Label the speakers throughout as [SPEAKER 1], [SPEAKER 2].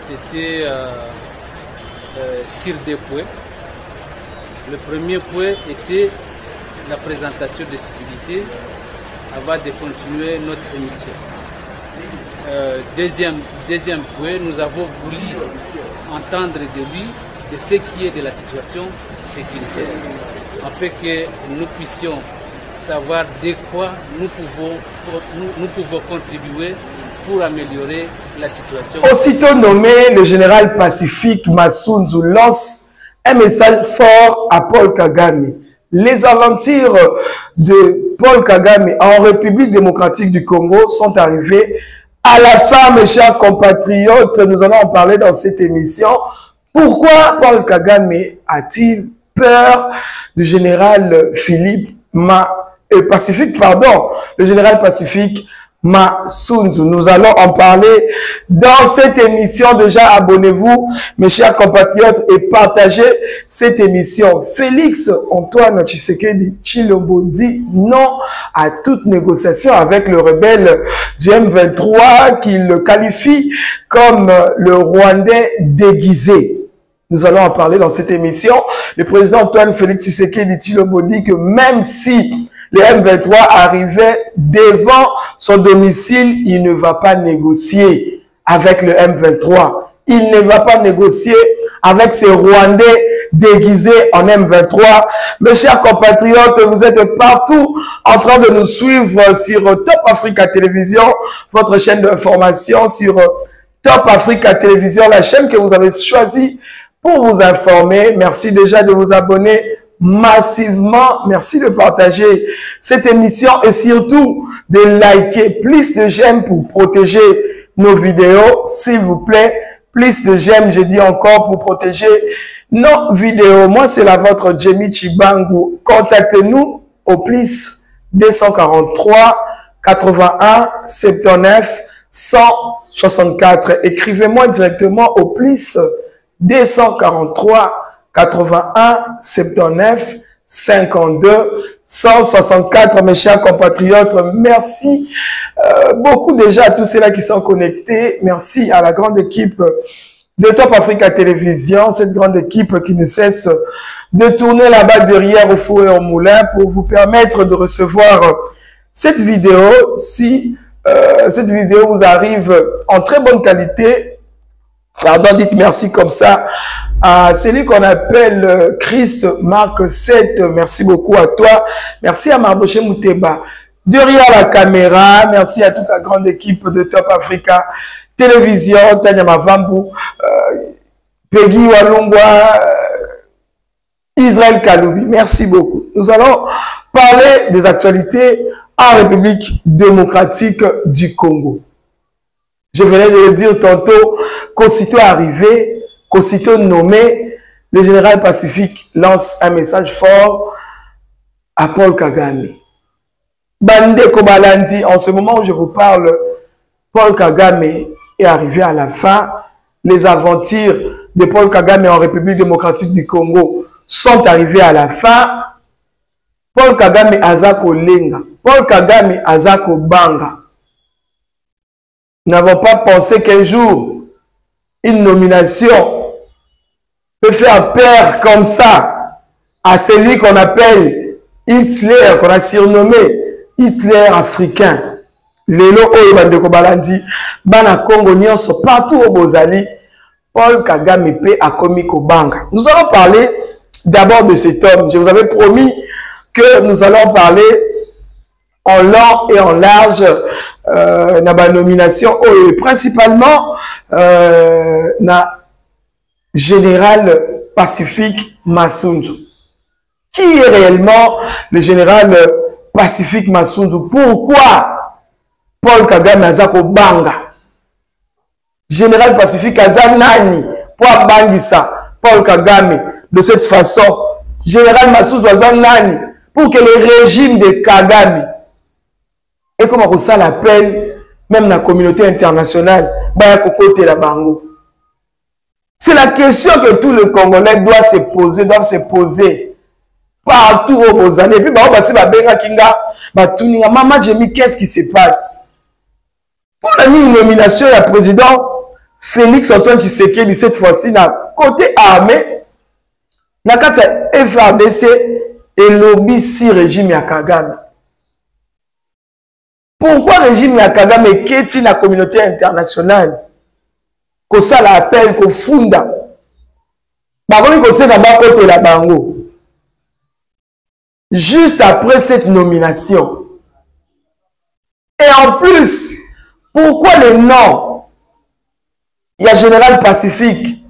[SPEAKER 1] c'était sur deux points. Le premier point était la présentation des civilités avant de continuer notre émission. Deuxième point, nous avons voulu entendre de lui de ce qui est de la situation sécuritaire, afin que nous puissions savoir de quoi nous pouvons contribuer pour améliorer la situation.
[SPEAKER 2] Aussitôt nommé, le général Pacifique Massounzou lance un message fort à Paul Kagame. Les aventures de Paul Kagame en République démocratique du Congo sont arrivées à la fin, mes chers compatriotes. Nous allons en parler dans cette émission. Pourquoi Paul Kagame a-t-il peur du général Pacifique, le général Pacifique Massounzou? Nous allons en parler dans cette émission. Déjà, abonnez-vous, mes chers compatriotes, et partagez cette émission. Félix Antoine Tshisekedi Tshilombo dit non à toute négociation avec le rebelle du M23 qu'il qualifie comme le Rwandais déguisé. Nous allons en parler dans cette émission. Le président Antoine Félix Tshisekedi Tshilombo dit que même si le M23 arrivait devant son domicile, il ne va pas négocier avec le M23. Il ne va pas négocier avec ces Rwandais déguisés en M23. Mes chers compatriotes, vous êtes partout en train de nous suivre sur Top Africa Télévision, votre chaîne d'information sur Top Africa Télévision, la chaîne que vous avez choisie pour vous informer. Merci déjà de vous abonner massivement. Merci de partager cette émission et surtout de liker. Plus de j'aime pour protéger nos vidéos, s'il vous plaît. Plus de j'aime, je dis encore, pour protéger nos vidéos. Moi, c'est la vôtre, Jemmy Chibangu. Contactez-nous au plus 243 81 79 164. Écrivez-moi directement au plus 243 81 79 52 164. Mes chers compatriotes, merci beaucoup déjà à tous ceux-là qui sont connectés. Merci à la grande équipe de Top Africa Télévision, cette grande équipe qui ne cesse de tourner la balle derrière au four et au moulin pour vous permettre de recevoir cette vidéo. Si cette vidéo vous arrive en très bonne qualité, pardon, dites merci comme ça à celui qu'on appelle Chris Marc 7. Merci beaucoup à toi. Merci à Marboché Mouteba derrière la caméra. Merci à toute la grande équipe de Top Africa Télévision, Tanya Mavambu, Peggy Walungwa, Israël Kaloubi. Merci beaucoup. Nous allons parler des actualités en République démocratique du Congo. Je venais de le dire tantôt, qu'aussitôt arrivé, qu'aussitôt nommé, le général Pacifique lance un message fort à Paul Kagame. Bande Kobalandi, en ce moment où je vous parle, Paul Kagame est arrivé à la fin. Les aventures de Paul Kagame en République démocratique du Congo sont arrivées à la fin. Paul Kagame azako lenga, Paul Kagame azako banga. Nous n'avons pas pensé qu'un jour, une nomination peut faire peur comme ça à celui qu'on appelle Hitler, qu'on a surnommé Hitler africain. Lelo oyo bandeko balandi bana Congo nyonso partout au Bozali, Paul Kagame pe akomi kobanga. Nous allons parler d'abord de cet homme. Je vous avais promis que nous allons parler en long et en large na ba nomination principalement na général Pacifique Massounzou. Qui est réellement le général Pacifique Massounzou? Pourquoi Paul Kagame azako banga? Général Pacifique azanani pour bangisa Paul Kagame de cette façon? Général Massounzou azanani pour que le régime de Kagame, et comme ça l'appelle, même la communauté internationale, c'est la question que tout le Congolais doit se poser partout au Bozani. Et puis, Maman Jemmy, qu'est-ce qui se passe? Pour la nomination du président Félix Antoine Tshisekedi cette fois-ci na côté armé na kati ya FARDC et lobby si régime ya Kagame. Pourquoi régime ya Kagame keti na communauté internationale ko sala appel ko funda bakomi ko sena ba côté la bango juste après cette nomination. Et en plus, pourquoi le nom il y a Général Pacifique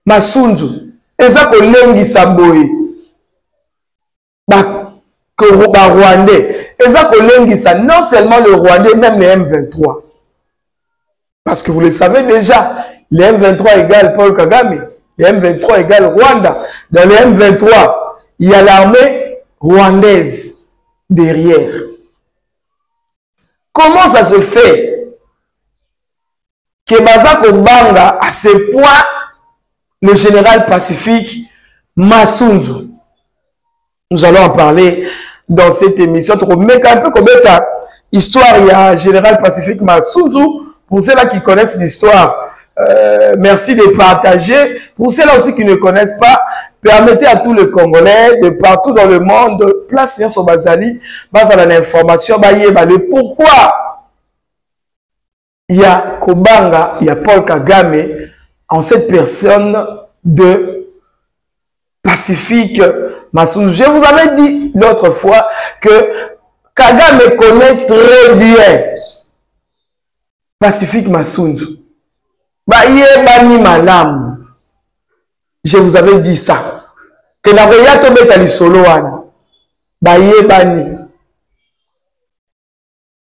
[SPEAKER 2] Masunzu eza ko lengi saboye ba Rwandais eza ko lengi sa non seulement le Rwandais même le M23 parce que vous le savez déjà le M23 égale Paul Kagame, le M23 égale Rwanda. Dans le M23 il y a l'armée rwandaise derrière. Comment ça se fait que Bazako Banga à ce point le général Pacifique Masunzu? Nous allons en parler dans cette émission. Mais un peu comme ça, histoire, il y a général Pacifique Masunzu. Pour ceux-là qui connaissent l'histoire, merci de partager. Pour ceux-là aussi qui ne connaissent pas, permettez à tous les Congolais de partout dans le monde, place sur Bazali, base à l'information, le pourquoi il y a Kobanga, il y a Paul Kagame en cette personne de Pacifique Masunzu. Je vous avais dit l'autre fois que Kagame connaît très bien Pacifique Masunzu. Bani malam. Je vous avais dit ça. Que la royauté betali solo wana. Bani.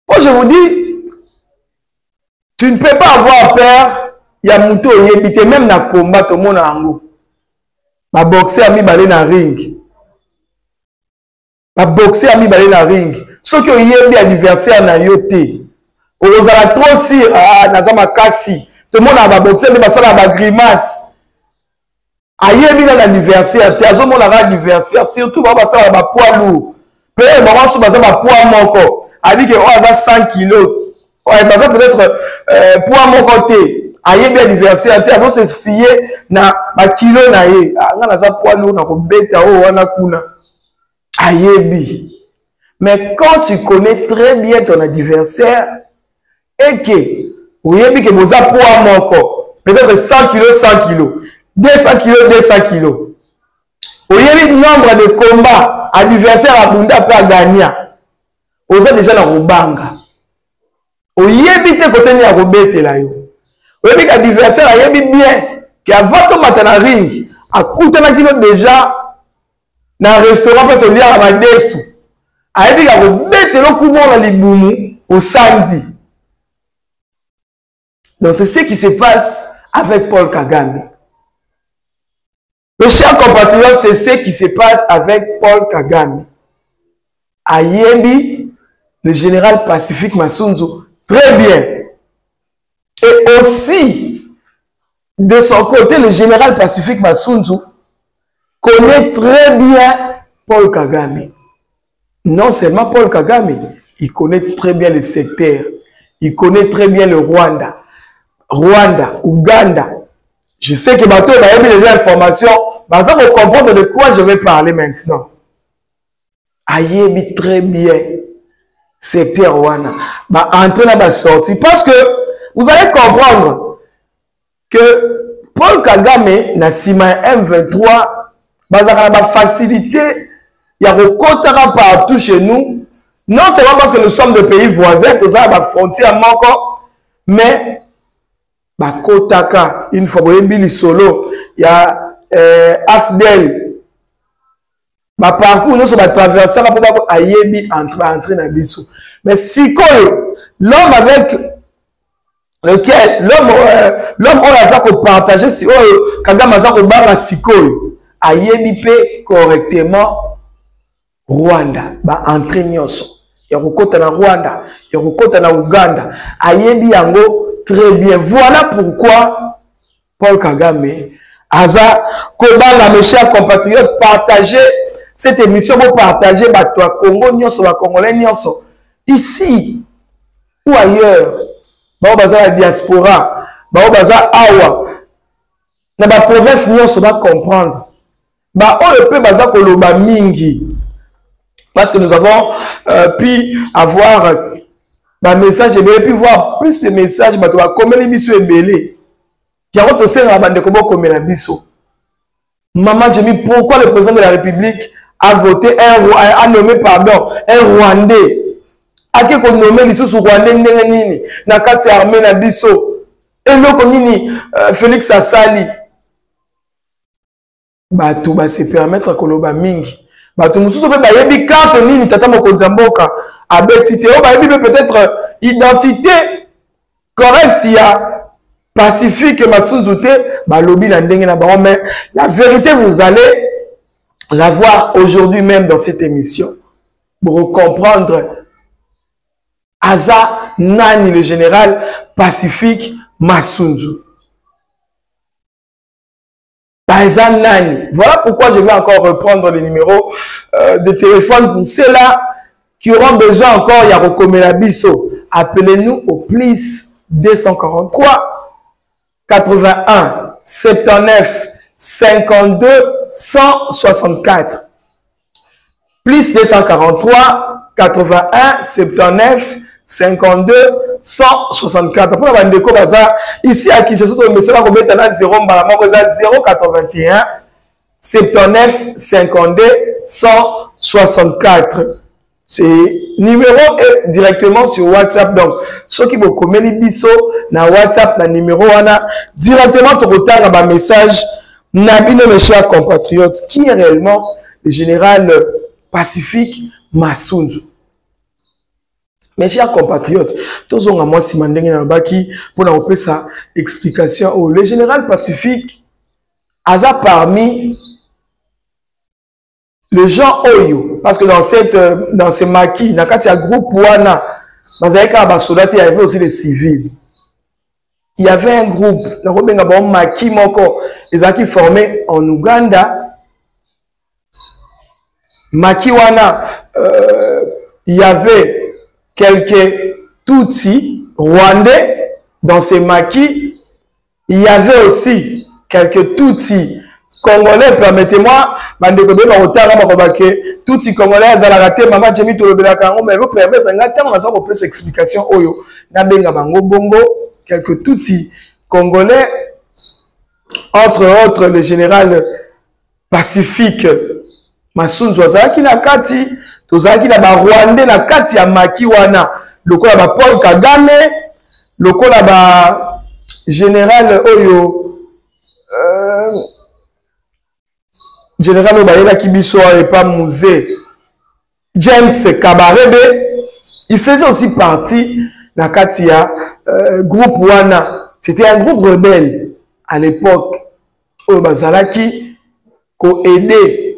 [SPEAKER 2] Moi je vous dis, tu ne peux pas avoir peur. Il y a muto yebite même na combat tout le monde ango. Ma boxer ami balé na ring. Ma boxer ami balé na ring. Ceux qui ont yebi adversaire na yote. Ozala trop si nazama kasi. Tout le monde a boxer mais ça la grimace. Ayebi na l'anniversaire, te azo mona ra anniversaire surtout ba ça ba poids lourd. Pe maman so baza ba poids moko. Abi que o aza 100 kg. Ouais, baza peut-être poids moko te. Ayebi anniversaire, te azo se fier na ba kilo na ye. Nga na za poids lourd na ko beta o wana kuna. Ayebi. Mais quand tu connais très bien ton adversaire et que oyebi que boza poids moko, peut-être 100 kg 100 kg. 200 kg, 200 kg. Oyebi nombre de combats, adversaire à Bunda peut gagner. Oza déjà na Rubanga. Oyebi te côté ni à Robete là yo. Oyebi que adversaire ayebi bien que avant to matana ring, a coûté na kilo déjà na restaurant pour se dire à Madesu. Ayebi ka Robete lo kumo na libumu au samedi. Donc c'est ce qui se passe avec Paul Kagame. Mes chers compatriotes, c'est ce qui se passe avec Paul Kagame. Ayebi, le général Pacifique Masunzu, très bien. Et aussi, de son côté, le général Pacifique Masunzu connaît très bien Paul Kagame. Non seulement Paul Kagame, il connaît très bien le secteur. Il connaît très bien le Rwanda. Rwanda, Ouganda. Je sais que Bateau a eu des informations. Bah, ça vous comprendre de quoi je vais parler maintenant. Ayebi très bien. Secteur Rwanda. Bah, entrer dans ma sortie. Parce que vous allez comprendre que Paul Kagame n'a sima M23. Bah, ça a facilité. Il y a recontara partout chez nous. Non seulement parce que nous sommes de pays voisins, que ça a frontière encore, mais bah, Kotaka, une fois, il solo, il y a Afdel. Bah, parcours, nous sommes traversés pour Ayebi entrer dans Bissou. Mais si l'homme avec lequel, l'homme, on a partagé, si Kagame a partager, Sikoyo, Ayebi peut correctement Rwanda, bah, entrer Nyonso. Il y a Rukota na Rwanda, il y a Rukota na Uganda. Ayebi yango très bien. Voilà pourquoi Paul Kagame, Aza, Kobanga, mes chers compatriotes, partagez cette émission pour partager toi Congo, Nyonso, la Congolais, Nyonso. Ici ou ailleurs, dans la diaspora, ba baza awa na ba province nyonso ba comprendre ba oyo pe baza koloba mingi parce que nous avons pu avoir ba message et puis voir plus de messages ba to ba komeli biso ebele yango to senga bande ko bokomela biso. Maman Jimmy, pourquoi le président de la République a voté a nommé pardon un Rwandais ake ko nommé lisusu Rwandais ndenge nini na kati ya armée na biso eloko nini Félix asali bato ba se permettre koloba mingi bato mususu pe bayebi carte nini tata mokonzi mboka abeti te o bayebi peut-être identité correcte ya Pacifique Massunzu te balobi na ndenge na bango, mais la vérité vous allez la voir aujourd'hui même dans cette émission pour comprendre Aza nani le général Pacifique Massunzu. Aza nani. Voilà pourquoi je vais encore reprendre les numéros de téléphone pour ceux-là qui auront besoin encore ya Rokomela Biso. Appelez-nous au plus 243 81 79 52 164. Plus 243 81 79 52 164. Pour la bande baza ici à Kinshasa, on me sera combien de 0 081 79 52 164. Ce numéro est directement sur WhatsApp. Donc, ceux qui vous communiquent biso na WhatsApp, na numéro wana directement tu retard un message. Nabino, mes chers compatriotes, qui est réellement le général Pacifique Massunzu. Mes chers compatriotes, tous ont à moi si mandenge na baki pour nous faire sa explication. Oh, le général Pacifique a parmi les gens Oyo, parce que dans ces maquis, dans le groupe Wana, il y avait aussi des civils. Il y avait un groupe, un maquis moko, ils formé en Ouganda. Maquis Wana, il y avait quelques Tutsis rwandais dans ces maquis. Il y avait aussi quelques Tutsis Congolais, permettez-moi, tout si Congolais, à la raté, maman, j'ai mis tout le bélacango, mais vous permettez, on a plus d'explications. Oyo, Nabenga Bango Bongo, quelques Tutsis Congolais, entre autres le général Pacifique Massunzu, Zaki Nakati, Tozaki na Rwandais, la Kati ya Makiwana, le kola ba Paul Kagame, le kola ba général Oyo, général Obayela Kibiso et pas Musée James Kabarebe, il faisait aussi partie de la Katia groupe Wana. C'était un groupe rebelle à l'époque. Obazalaki ko aidé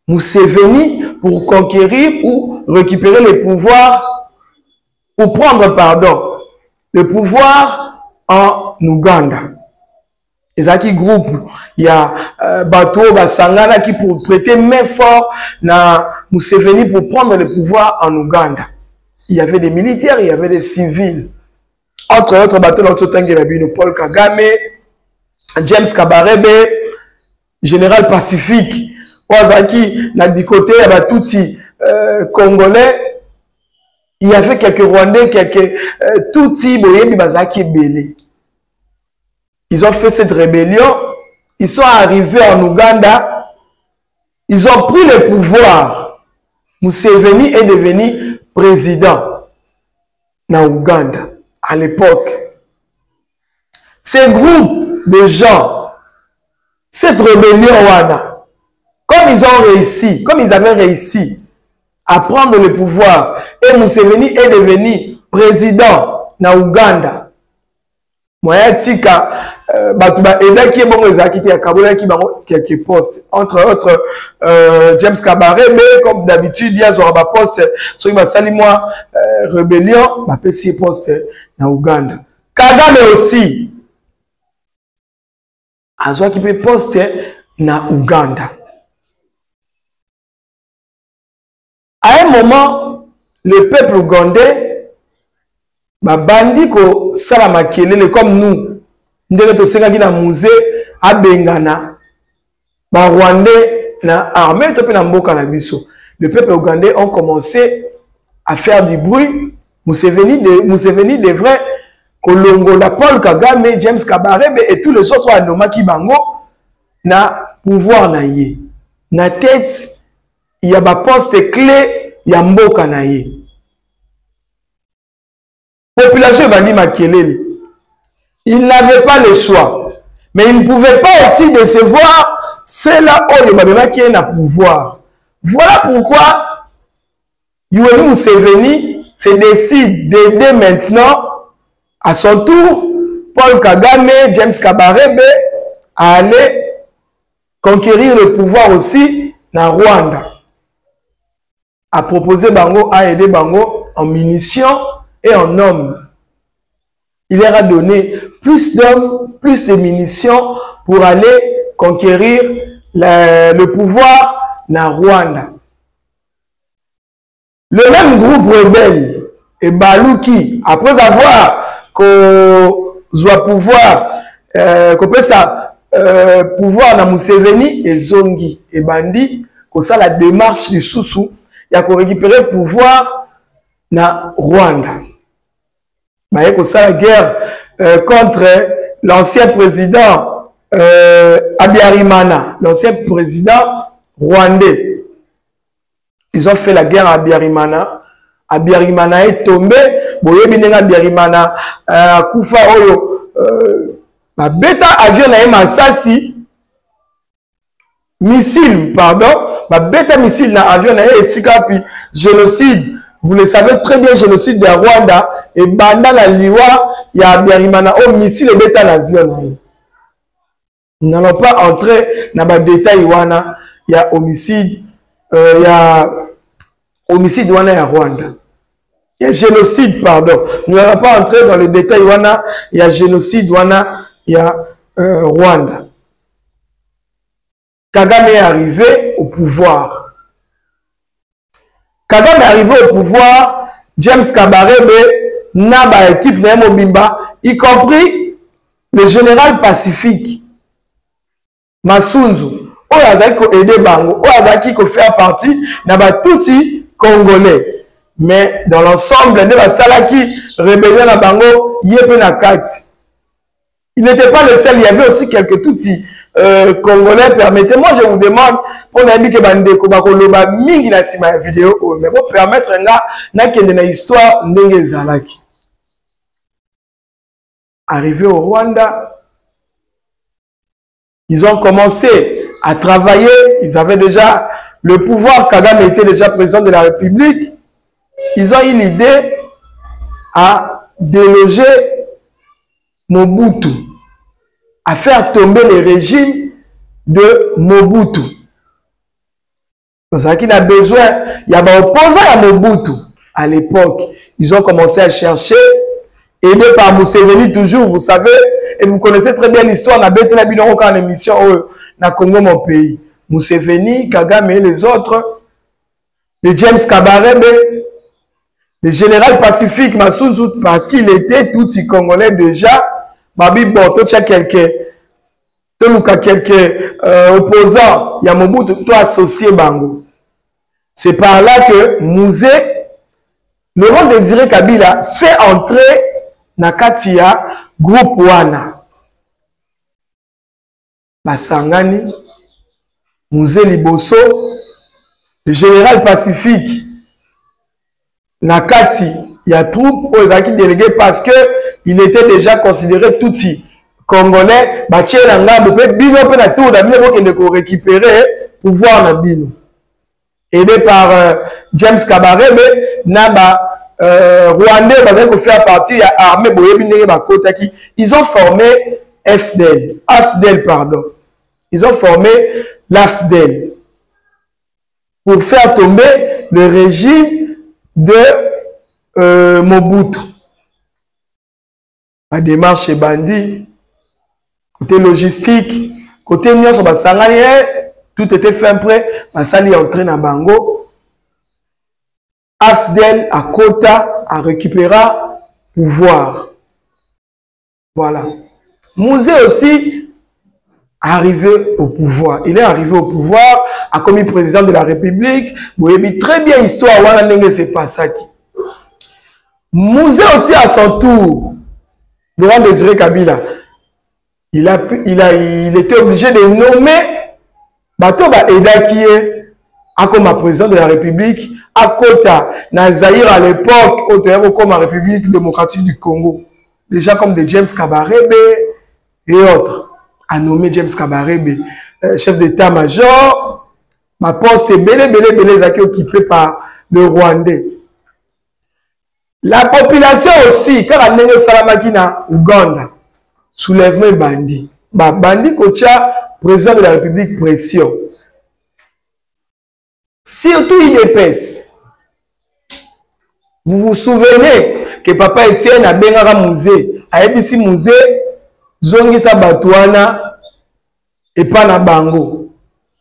[SPEAKER 2] Museveni pour conquérir ou récupérer les pouvoirs, pour prendre pardon, le pouvoir en Ouganda. Ezaki groupe, il y a Bato Basangana qui pour prêter main fort na Museveni pour prendre le pouvoir en Ouganda. Il y avait des militaires, il y avait des civils. Entre autres, Bato Nototangirabino, Paul Kagame, James Kabarebe, général Pacifique, Ozaki, du côté, il y avait Tutsi Congolais, il y avait quelques Rwandais, quelques Tutsi, Boyebi Bazaki Bélé. Ils ont fait cette rébellion, ils sont arrivés en Ouganda, ils ont pris le pouvoir. Museveni est devenu président en Ouganda à l'époque. Ces groupes de gens, cette rébellion, comme ils ont réussi, comme ils avaient réussi à prendre le pouvoir, et Museveni est devenu président en Ouganda. Moya tika batuba edaki bongo ezaki te akabola ki bango quelques postes, entre autres James Kabarebe, comme d'habitude il y a ba poste soki basali moi rébellion ba pesi poste na Ouganda. Kagame aussi azwa ki pe poste na Ouganda. À un moment, le peuple ougandais bandi ko sala makelele comme nous ndenge tosengaki na musée abengana ba Rwandais na armée to pe na mboka na biso. Le peuple ougandais ont commencé à faire du bruit. Museveni devrait kolongola Paul Kagame, James Kabarebe et tous les autres anomaki bango na pouvoir na ye. Na tête, il y a ba poste clé ya mboka na ye. Population bandi makelele. Il n'avait pas le choix. Mais il ne pouvait pas aussi décevoir ceux-là où il y a un pouvoir. Voilà pourquoi Yoweri Museveni se décide d'aider maintenant à son tour Paul Kagame, James Kabarebe à aller conquérir le pouvoir aussi dans Rwanda. À proposer Bango, à aider Bango en munitions et en hommes. Il leur a donné plus d'hommes, plus de munitions pour aller conquérir le pouvoir dans Rwanda. Le même groupe rebelle, et Baluki, après avoir qu'on pouvoir, qu'on peut ça, pouvoir dans Museveni et Zongi et Bandi, qu'on ça la démarche du Soussou, il y a qu'on récupérer le pouvoir dans Rwanda. Il y a qu'on ça la guerre contre l'ancien président Habyarimana, l'ancien président rwandais. Ils ont fait la guerre à Habyarimana. Habyarimana est tombé. Boyebinenga Habyarimana kufa oyo ba beta avion na Masasi missile pardon ba beta missile na avion na esika puis génocide. Vous le savez très bien, génocide de Rwanda et banda la liwa ya Habyarimana au missile beta l'avion na. Nous n'allons pas entrer dans les détails wana il y a homicide. Il y a homicide wana ya Rwanda. Il y a génocide, pardon. Nous n'allons pas entrer dans les détails wana. Il y a génocide wana, il y a Rwanda. Kagame est arrivé au pouvoir. Kagame est arrivé au pouvoir. James Kabarebe, Naba équipe na Mobimba, y compris le général Pacifique, Masunzu. Oyo azaki ko aider bango, oyo azaki ko faire partie na ba touti congolais. Mais dans l'ensemble de la salaki rébellion na bango yepe na kati. Il n'était pas le seul, il y avait aussi quelques touti congolais. Permettez-moi, je vous demande pour n'aimi que bandeko bakoloba mingi na sima vidéo mais pour permettre nga na kende na histoire ndenge zalaki. Arrivé au Rwanda, ils ont commencé à travailler, ils avaient déjà le pouvoir, Kagame était déjà président de la République. Ils ont eu l'idée à déloger Mobutu, à faire tomber le régime de Mobutu. Parce qu'il a besoin, il y a des opposants à Mobutu à l'époque. Ils ont commencé à chercher, aidés par Museveni toujours, vous savez, et vous connaissez très bien l'histoire, on a bêté la bidon en émission na Congo, mon pays. Museveni, Kagame et les autres, de James Kabarebe, le général Pacifique Masunzu, parce qu'il était tout congolais déjà, Babi Borto, tu as quelqu'un, opposant, il y a Mobutu, toi associé Bango. C'est par là que Mouzé, Laurent Désiré Kabila, fait entrer Nakatia, groupe Wana. Basangani, Mouzé Liboso, le général Pacifique, Nakati, il y a troupe aux acquis délégués parce que il était déjà considéré tout congolais, Bachie Nanga, Bino Pena Tour, d'Amir qui ne récupérer pouvoir na Bino. Aidé par James Kabarebe, Naba Rwandais, qui faire partie de l'armée Boyebine Bakotaki. Ils ont formé AFDEL, pardon. Ils ont formé l'AFDEL pour faire tomber le régime de Mobutu. La démarche est bandit, côté logistique, côté Nyon sur Basangani, tout était fait prêt, Basali est entré dans Bango. AFDEL à Kota a récupéré pouvoir. Voilà. Mouzé aussi arrivé au pouvoir. Il est arrivé au pouvoir, a commis président de la République. Vous voyez très bien l'histoire, c'est pas ça. Mouzé aussi à son tour, devant Désiré Kabila, il était obligé de nommer Bato Eda qui est comme président de la République, à Kota, Nazaïr à l'époque, comme la République démocratique du Congo. Déjà comme de James Kabarebe et autres. A nommé James Kabarebe chef d'état-major, ma poste est belé occupé par le Rwandais. La population aussi, quand on a Salamaki na Ouganda, soulèvement bandit. Bandit Kocha, président de la République, pression. Surtout il épaisse. Vous vous souvenez que Papa Etienne a Bengara Mouzé, a Ebisi Mouzé, Zongisa Batouana et Pana Bango.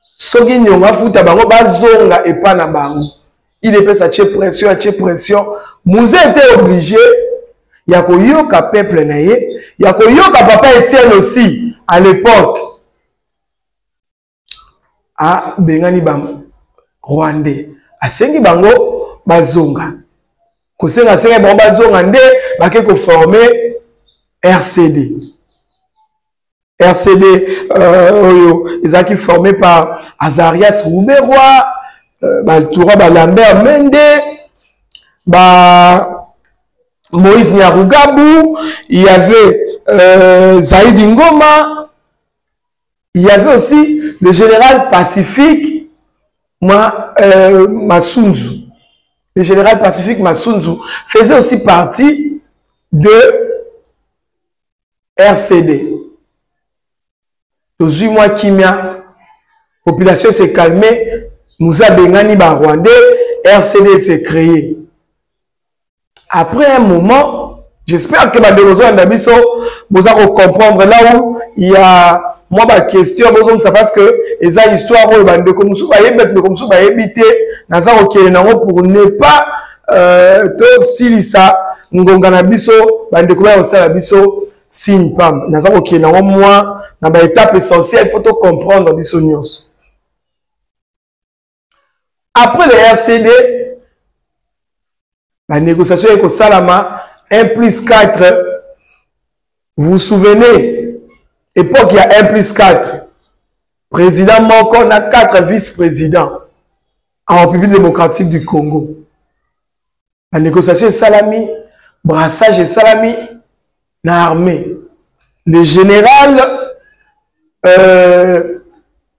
[SPEAKER 2] Sogi Nyonga Fouta Bango, Bazonga et Pana Bango. Il est fait à pression. Mouzé était obligé, il y a Koyoka peuple naïe, il y a Koyoka Papa Etienne aussi, à l'époque. À Bengani Bango, Rwandais. À Sengi Bango, Bazonga. Kosenga Sengi Bango, Bazonga, Nde, Bake ko former RCD. RCD, ils ont été formés par Azarias Rouberoy, Toura Lambert Mende, Moïse Nyarugabou, il y avait Zaïd Ngoma, il y avait aussi le général Pacifique Massunzu. Le général Pacifique Massunzu faisait aussi partie de RCD. Dans 8 mois, Kimia, population s'est calmée, nous a Bengani Rwandais, RCD s'est créé. Après un moment, j'espère que vous allez comprendre là où il y a moi ma question, ça parce que les histoires pour ne pas si ça ngongana biso bande ko ba osala biso signe pam naza ko kena moi na ba étape essentielle pour te comprendre biso nyonso. Après le RCD, la négociation avec Salama 1+4, vous vous souvenez, époque il y a 1+4, président Moko, on a 4 vice-présidents en République démocratique du Congo. La négociation est Salami, brassage est Salami, l'armée. Le général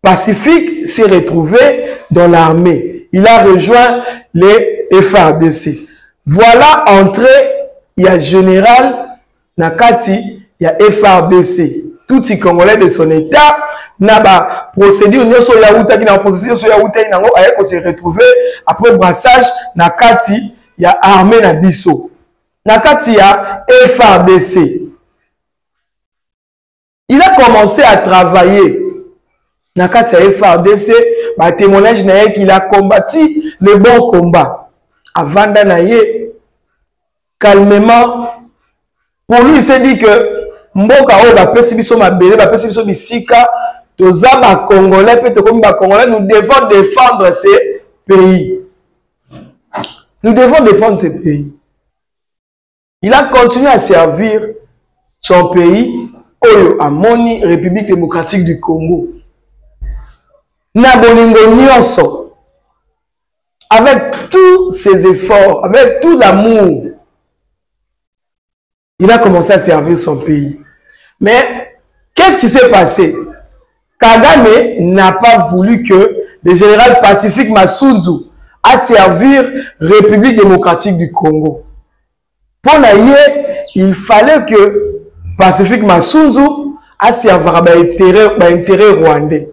[SPEAKER 2] Pacifique s'est retrouvé dans l'armée. Il a rejoint les FARDC. Voilà entrée, il y a général Nakati, il y a FARDC. Tout les Congolais de son état, n'a pas procédure, nous sommes Yaouta qui n'a procédure sur Yaouta, il s'est retrouvé après brassage Nakati, il y a armée Nabiso. Nakati, il y a FARDC. Il a commencé à travailler. Nakati, il y a FARDC, bah, témoignage qu'il a combattu le bon combat. Avant d'anayer, calmement, pour lui, il s'est dit que Mboka o ba pesi biso mabele ba pesi biso bisika toza ba Congolais pe to comme ba Congolais nous devons défendre ces pays. Nous devons défendre ces pays. Il a continué à servir son pays Oyo Amoni République démocratique du Congo. Na bolingo nyonso avec tous ses efforts, avec tout l'amour. Il a commencé à servir son pays. Mais, qu'est-ce qui s'est passé? Kagame n'a pas voulu que le général Pacifique Massunzu a servir République démocratique du Congo. Pour l'ailleurs, il fallait que Pacifique Massunzu a servi l'intérêt rwandais.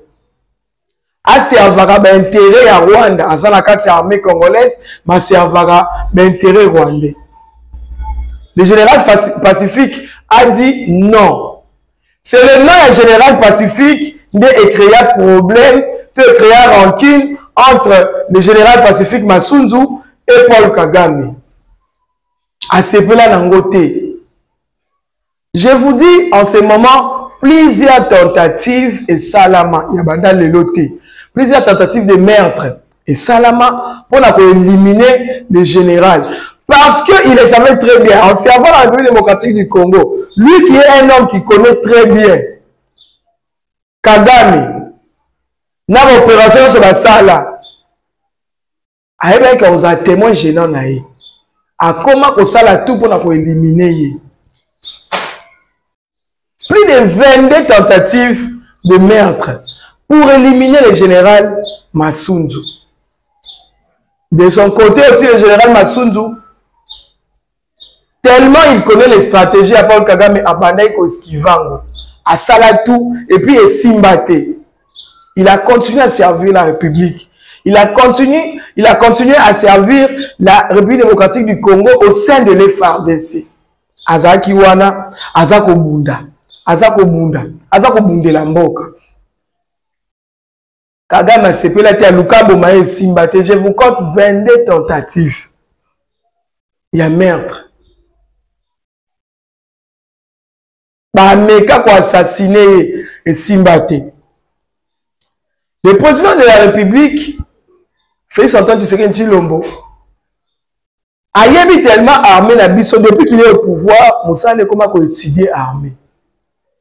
[SPEAKER 2] A servi l'intérêt à Rwanda, à Zanakati armée congolaise, mais servi l'intérêt rwandais. Le général Pacifique a dit non. C'est le nom du général Pacifique qui a créé un problème, qui a créé une rancune entre le général Pacifique Massunzu et Paul Kagame. À ce peu-là, Nangote. Je vous dis en ce moment, plusieurs tentatives et salama. Il y a banda leloté. Plusieurs tentatives de meurtre et salama pour éliminer le général. Parce qu'il le savait très bien. En servant la République démocratique du Congo, lui qui est un homme qui connaît très bien Kagame, dans l'opération sur la salle, il y a un témoin gênant. À comment on s'ala tout pour éliminer. Plus de 22 tentatives de meurtre pour éliminer le général Masunzu. De son côté aussi, le général Masunzu, tellement il connaît les stratégies à Paul Kagame, à Bandaïko Esquivango, à Salatou, et puis à Simbate. Il a continué à servir la République. Il a continué à servir la République démocratique du Congo au sein de l'FARDC. Azaki wana, Azako Bunda, Azako Bunda, Azako Bundela Mboka. Kagame Sepela Tia Lukambo Maé Simbate, je vous compte 22 tentatives. Il y a meurtre. Bameka pour assassiner et Simbate. Le président de la République, Félix Antoine Tshisekedi Tshilombo, a été tellement armé depuis qu'il est au pouvoir, Moussa ne comment étudier armé.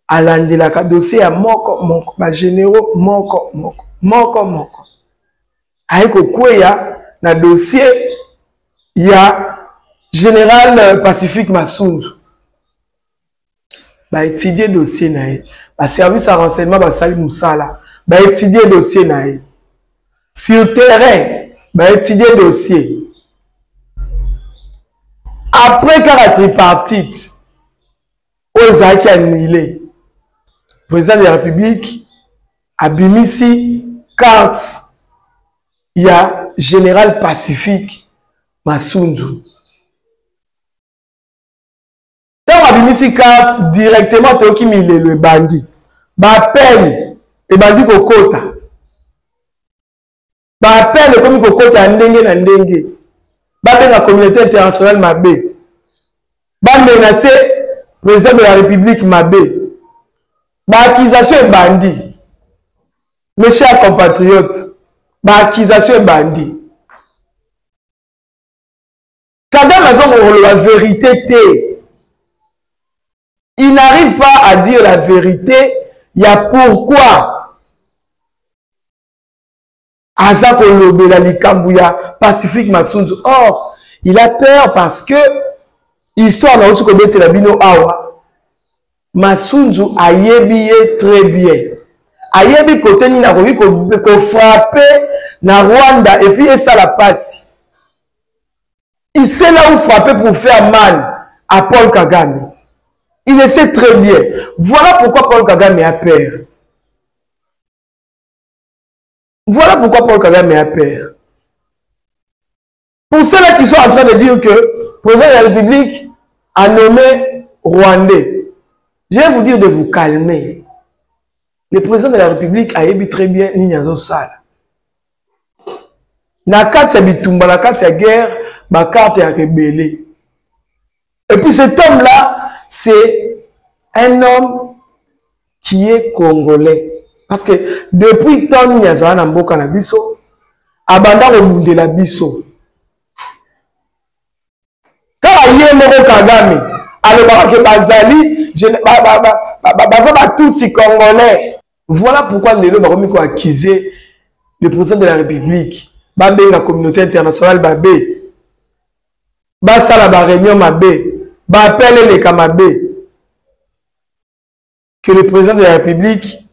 [SPEAKER 2] À l'andelaka dossier à moko, ba généraux moko. Aiko kweya na dossier il y a général Pacifique Masunzu. Ba étudier dossier nae, ba service à renseignement ba sali Moussala, ba étudier dossier nae. Sur terrain, ba étudier dossier. Après la tripartite, Ozaki annulé, le président de la République a bimisi carte. Il y a général Pacifique Masunzu. Quand on a bimisi carte directement, Théoki Mile le bandit. Ba peine et bandit kokota. Ba peine comme kokota ndenge na ndenge. La communauté internationale Mabé. Va menacer le président de la République Mabé. Accusation est bandit. Mes chers compatriotes, accusation est bandit. Kagame a la vérité. Il n'arrive pas à dire la vérité. Il y a pourquoi. Azako Lobela Likambouya, Pacifique Masunzu. Or, il a peur parce que, histoire n'a autre que la bino awa, Masunzu a yébillé très bien. A yébi côté ni na rovi ko frapper na Rwanda et puis ça la passe. Il sait là où frapper pour faire mal à Paul Kagame. Il le sait très bien. Voilà pourquoi Paul Kagame a peur. Voilà pourquoi Paul Kagame a peur. Pour ceux-là qui sont en train de dire que le président de la République a nommé Rwandais, je vais vous dire de vous calmer. Le président de la République a ébi très bien Ninyazo Sala. Na carte ya bitumba, na carte ya guerre, ma carte ya rebelle. Et puis cet homme-là, c'est un homme qui est congolais. Parce que depuis tant qu'il y a un mboka na biso, abanda remunde la biso. Quand il y a un Kagame, alors que Bazali, Bazaba tout si congolais. Voilà pourquoi les gens ont accusé le président de la République, Babé la communauté internationale, Babé, Basala la réunion Mabé, Bapele les Kamabé, que le président de la République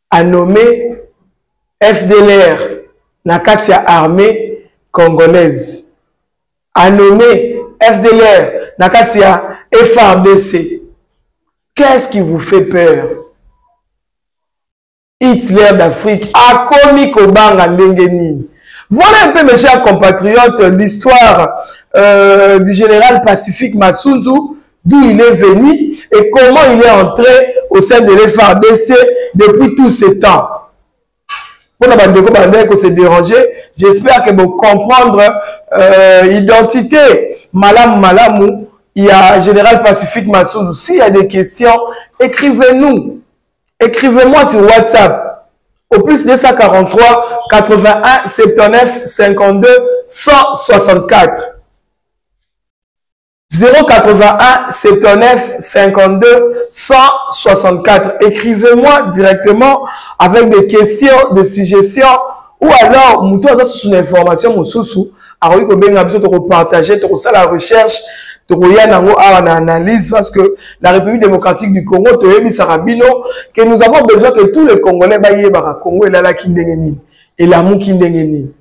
[SPEAKER 2] a nommé FDLR, la Katia armée congolaise. A nommé FDLR, la Katia FARDC. Qu'est-ce qui vous fait peur? Hitler d'Afrique a commis Kobanga Ndengenine. Voilà un peu, mes chers compatriotes, l'histoire du général Pacifique Masunzu, d'où il est venu et comment il est entré au sein de l'FARDC depuis tous ces temps. Pour la bande que c'est dérangé, j'espère que vous comprendre l'identité. Malamou, il y a général Pacifique Masunzu. S'il y a des questions écrivez-nous. Écrivez-moi sur WhatsApp au plus 243 81 79 52 164. 081 79 52 164. Écrivez-moi directement avec des questions, des suggestions, ou alors, nous avons une information, nous avons partager, nous avons la recherche, nous avons analyse, parce que la République démocratique du Congo, que nous avons besoin que tous les Congolais aient le Congo et la Kindengeni, et l'amour Kindengeni.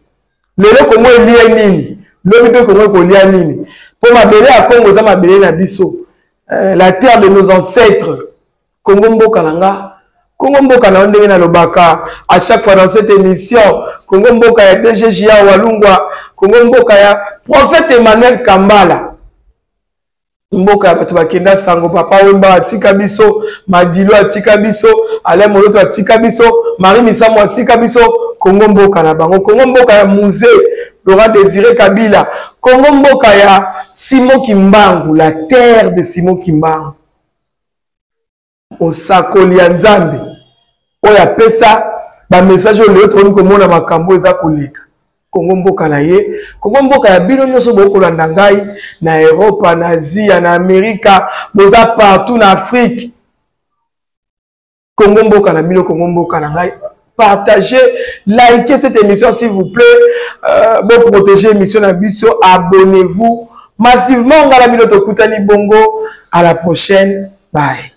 [SPEAKER 2] Le Congo est lié, le Congo est lié. Pour m'abéler à Congo, ça m'abéler na biso. La terre de nos ancêtres. Congo Mboka Nanga. Congo Mboka na lobaka. À chaque fois dans cette émission, Congo Mboka ya DGJA Walungwa. Congo Mboka ya prophète Emmanuel Kambala. Mboka ya batu bakenda sango papa Wemba atika biso, Madilo atika biso, Alain Moloto atika biso, Marie Misamo atika biso, Congo Mboka na bango. Congo Mboka ya Musée Laurent Désiré Kabila. Congo Mboka ya Simon Kimbangu, la terre de Simon Kimbangu. Osakoli ya Nzambe. Oya pesa ba message o l'autre on komona makambo eza koleka. Congo Mboka na ye, Congo Mboka ya bino nyoso bokolanda ngai na Europe, na Asie, na Amerika, boza partout na Afrique. Congo Mboka na bino, Congo Mboka na ngai. Partagez, likez cette émission s'il vous plaît. Bon protéger l'émission Nabiso, abonnez-vous massivement. On va la bongo. À la prochaine. Bye.